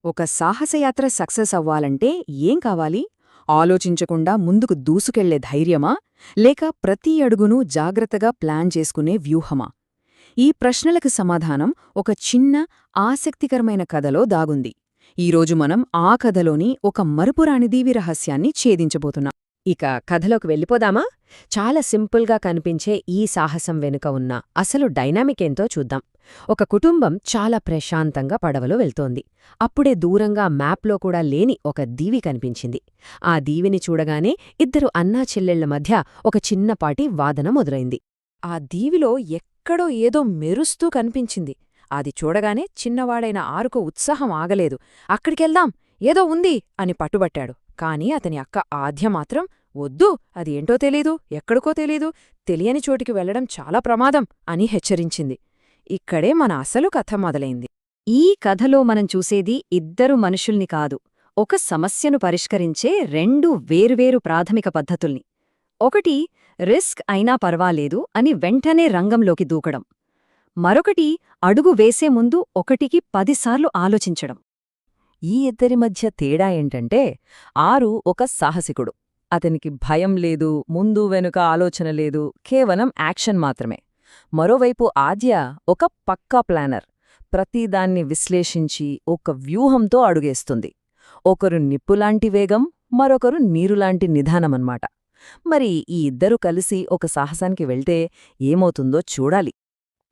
ఒక సాహసయాత్ర సక్సెస్ అవ్వాలంటే ఏం కావాలి? ఆలోచించకుండా ముందుకు దూసుకెళ్లే ధైర్యమా? లేక ప్రతి అడుగునూ జాగ్రత్తగా ప్లాన్ చేసుకునే వ్యూహమా? ఈ ప్రశ్నలకు సమాధానం ఒక చిన్న, ఆసక్తికరమైన కథలో దాగుంది. ఈరోజు మనం ఆ కథలోని ఒక మరుపురాని దీవి రహస్యాన్ని ఛేదించబోతున్నాం. ఇక కథలోకి వెళ్ళిపోదామా? చాలా సింపుల్గా కనిపించే ఈ సాహసం వెనుక ఉన్న అసలు డైనామిక్ ఏంతో చూద్దాం. ఒక కుటుంబం చాలా ప్రశాంతంగా పడవలో వెళ్తోంది. అప్పుడే దూరంగా మ్యాప్లో కూడా లేని ఒక దీవి కనిపించింది. ఆ దీవిని చూడగానే ఇద్దరు అన్నా చెల్లెళ్ల మధ్య ఒక చిన్నపాటి వాదన మొదలైంది. ఆ దీవిలో ఎక్కడో ఏదో మెరుస్తూ కనిపించింది. అది చూడగానే చిన్నవాడైన ఆరుకు ఉత్సాహం ఆగలేదు. అక్కడికెళ్దాం, ఏదో ఉంది అని పట్టుబట్టాడు. కాని అతని అక్క ఆద్య మాత్రం వద్దు, అది ఏంటో తెలీదు, ఎక్కడికో తెలీదు, తెలియని చోటికి వెళ్లడం చాలా ప్రమాదం అని హెచ్చరించింది. ఇక్కడే మన అసలు కథ మొదలైంది. ఈ కథలో మనం చూసేది ఇద్దరు మనుషుల్ని కాదు, ఒక సమస్యను పరిష్కరించే రెండు వేర్వేరు ప్రాథమిక పద్ధతుల్ని. ఒకటి రిస్క్ అయినా పర్వాలేదు అని వెంటనే రంగంలోకి దూకడం. మరొకటి అడుగు వేసే ముందు ఒకటికి 10 సార్లు ఆలోచించడం. ఈ ఇద్దరి మధ్య తేడా ఏంటంటే, ఆరు ఒక సాహసికుడు. అతనికి భయం లేదు, ముందు వెనుక ఆలోచన లేదు, కేవలం యాక్షన్ మాత్రమే. మరోవైపు ఆద్య ఒక పక్కా ప్లానర్. ప్రతిదాన్ని విశ్లేషించి ఒక వ్యూహంతో అడుగేస్తుంది. ఒకరు నిప్పులాంటి వేగం, మరొకరు నీరులాంటి నిదానమన్మాట. మరి ఈ ఇద్దరూ కలిసి ఒక సాహసానికి వెళ్తే ఏమవుతుందో చూడాలి.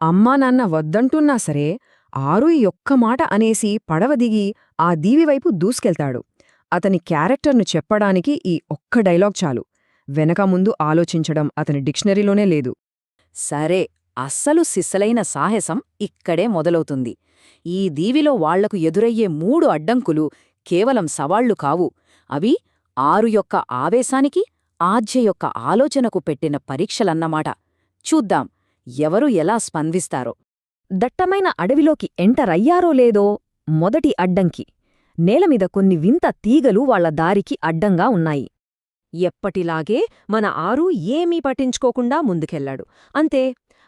అమ్మా నాన్న వద్దంటున్నా సరే, ఆరు ఈ ఒక్క మాట అనేసి పడవ దిగి ఆ దీవివైపు దూసుకెళ్తాడు. అతని క్యారెక్టర్ను చెప్పడానికి ఈ ఒక్క డైలాగ్ చాలు. వెనక ముందు ఆలోచించడం అతని డిక్షనరీలోనే లేదు. సరే, అస్సలు సిస్సలైన సాహసం ఇక్కడే మొదలవుతుంది. ఈ దీవిలో వాళ్లకు ఎదురయ్యే 3 అడ్డంకులు కేవలం సవాళ్లు కావు. అవి ఆరు యొక్క ఆవేశానికి, ఆద్య యొక్క ఆలోచనకు పెట్టిన పరీక్షలన్నమాట. చూద్దాం ఎవరు ఎలా స్పందిస్తారో. దట్టమైన అడవిలోకి ఎంటరయ్యారో లేదో మొదటి అడ్డంకి. నేలమీద కొన్ని వింత తీగలు వాళ్ల దారికి అడ్డంగా ఉన్నాయి. ఎప్పటిలాగే మన ఆరు ఏమీ పట్టించుకోకుండా ముందుకెళ్లాడు. అంతే,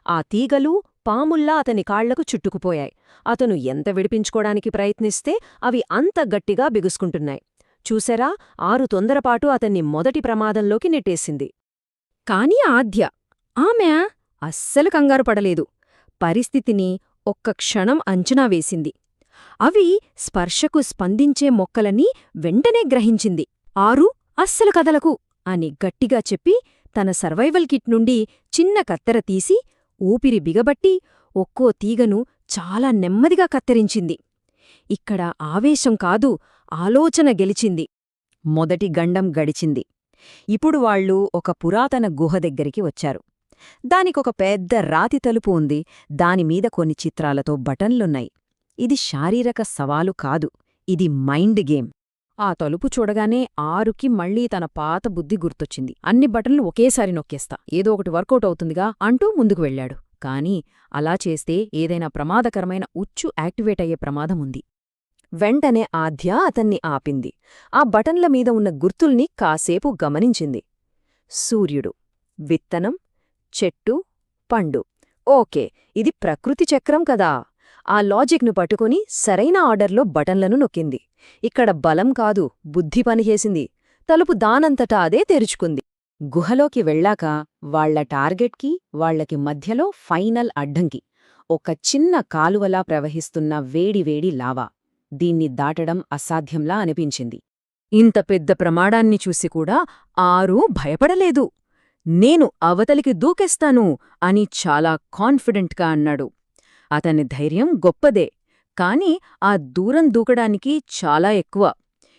ఆ తీగలు పాముల్లా అతని కాళ్లకు చుట్టుకుపోయాయి. అతను ఎంత విడిపించుకోడానికి ప్రయత్నిస్తే అవి అంత గట్టిగా బిగుసుకుంటున్నాయి. చూశారా, ఆరు తొందరపాటు అతన్ని మొదటి ప్రమాదంలోకి నెట్టేసింది. కాని ఆద్య, ఆమె అస్సలు కంగారు పడలేదు. పరిస్థితిని ఒక్క క్షణం అంచనా వేసింది. అవి స్పర్శకు స్పందించే మొక్కలని వెంటనే గ్రహించింది. ఆరు అస్సలు కదలకు అని గట్టిగా చెప్పి తన సర్వైవల్ కిట్ నుండి చిన్న కత్తెర తీసి ఊపిరి బిగబట్టి ఒక్కో తీగను చాలా నెమ్మదిగా కత్తిరించింది. ఇక్కడ ఆవేశం కాదు, ఆలోచన గెలిచింది. మొదటి గండం గడిచింది. ఇప్పుడు వాళ్లు ఒక పురాతన గుహ దగ్గరికి వచ్చారు. దానికొక పెద్ద రాతి తలుపు ఉంది. దానిమీద కొన్ని చిత్రాలతో బటన్లున్నాయి. ఇది శారీరక సవాలు కాదు, ఇది మైండ్ గేమ్. ఆ తలుపు చూడగానే ఆరుకి మళ్లీ తన పాత బుద్ధి గుర్తొచ్చింది. అన్ని బటన్లు ఒకేసారి నొక్కేస్తా, ఏదో ఒకటి వర్కౌట్ అవుతుందిగా అంటూ ముందుకు వెళ్లాడు. కాని అలా చేస్తే ఏదైనా ప్రమాదకరమైన ఉచ్చు యాక్టివేట్ అయ్యే ప్రమాదముంది. వెంటనే ఆద్య అతన్ని ఆపింది. ఆ బటన్ల మీద ఉన్న గుర్తుల్ని కాసేపు గమనించింది. సూర్యుడు, విత్తనం, చెట్టు, పండు. ఓకే, ఇది ప్రకృతి చక్రం కదా. ఆ లాజిక్ను పట్టుకుని సరైన ఆర్డర్లో బటన్లను నొక్కింది. ఇక్కడ బలం కాదు, బుద్ధి పనిచేసింది. తలుపు దానంతటా అదే తెరుచుకుంది. గుహలోకి వెళ్ళాక వాళ్ల టార్గెట్కి వాళ్లకి మధ్యలో ఫైనల్ అడ్డంకి ఒక చిన్న కాలువలా ప్రవహిస్తున్న వేడివేడి లావా. దీన్ని దాటడం అసాధ్యంలా అనిపించింది. ఇంత పెద్ద ప్రమాదాన్ని చూసి కూడా ఆరు భయపడలేదు. నేను అవతలికి దూకేస్తాను అని చాలా కాన్ఫిడెంట్గా అన్నాడు. అతని ధైర్యం గొప్పదే, కాని ఆ దూరం దూకడానికి చాలా ఎక్కువ.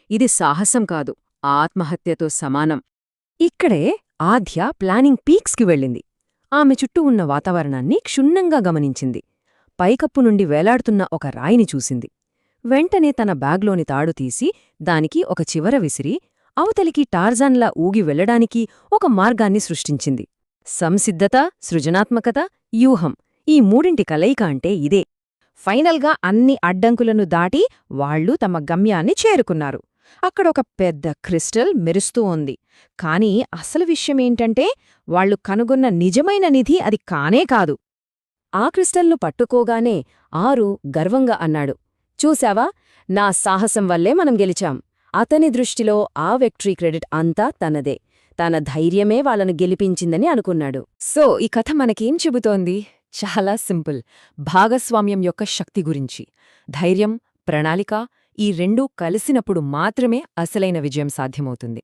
ఇది సాహసం కాదు, ఆత్మహత్యతో సమానం. ఇక్కడే ఆద్య ప్లానింగ్ పీక్స్కి వెళ్ళింది. ఆమె చుట్టూ ఉన్న వాతావరణాన్ని క్షుణ్ణంగా గమనించింది. పైకప్పు నుండి వేలాడుతున్న ఒక రాయిని చూసింది. వెంటనే తన బ్యాగ్లోని తాడు తీసి దానికి ఒక చివర విసిరి అవతలికి టార్జాన్లా ఊగి వెళ్లడానికి ఒక మార్గాన్ని సృష్టించింది. సంసిద్ధత, సృజనాత్మకత, వ్యూహం, ఈ మూడింటి కలయిక అంటే ఇదే. ఫైనల్గా అన్ని అడ్డంకులను దాటి వాళ్లు తమ గమ్యాన్ని చేరుకున్నారు. అక్కడొక పెద్ద క్రిస్టల్ మెరుస్తూ ఉంది. కాని అసలు విషయమేంటంటే, వాళ్లు కనుగొన్న నిజమైన నిధి అది కానే కాదు. ఆ క్రిస్టల్ను పట్టుకోగానే ఆరు గర్వంగా అన్నాడు, చూశావా, నా సాహసం వల్లే మనం గెలిచాం. అతని దృష్టిలో ఆ విక్టరీ క్రెడిట్ అంతా తనదే. తన ధైర్యమే వాళ్ళను గెలిపించిందని అనుకున్నాడు. సో ఈ కథ మనకేం చెబుతోంది? చాలా సింపుల్. భాగస్వామ్యం యొక్క శక్తి గురించి. ధైర్యం, ప్రణాళిక ఈ రెండూ కలిసినప్పుడు మాత్రమే అసలైన విజయం సాధ్యమవుతుంది.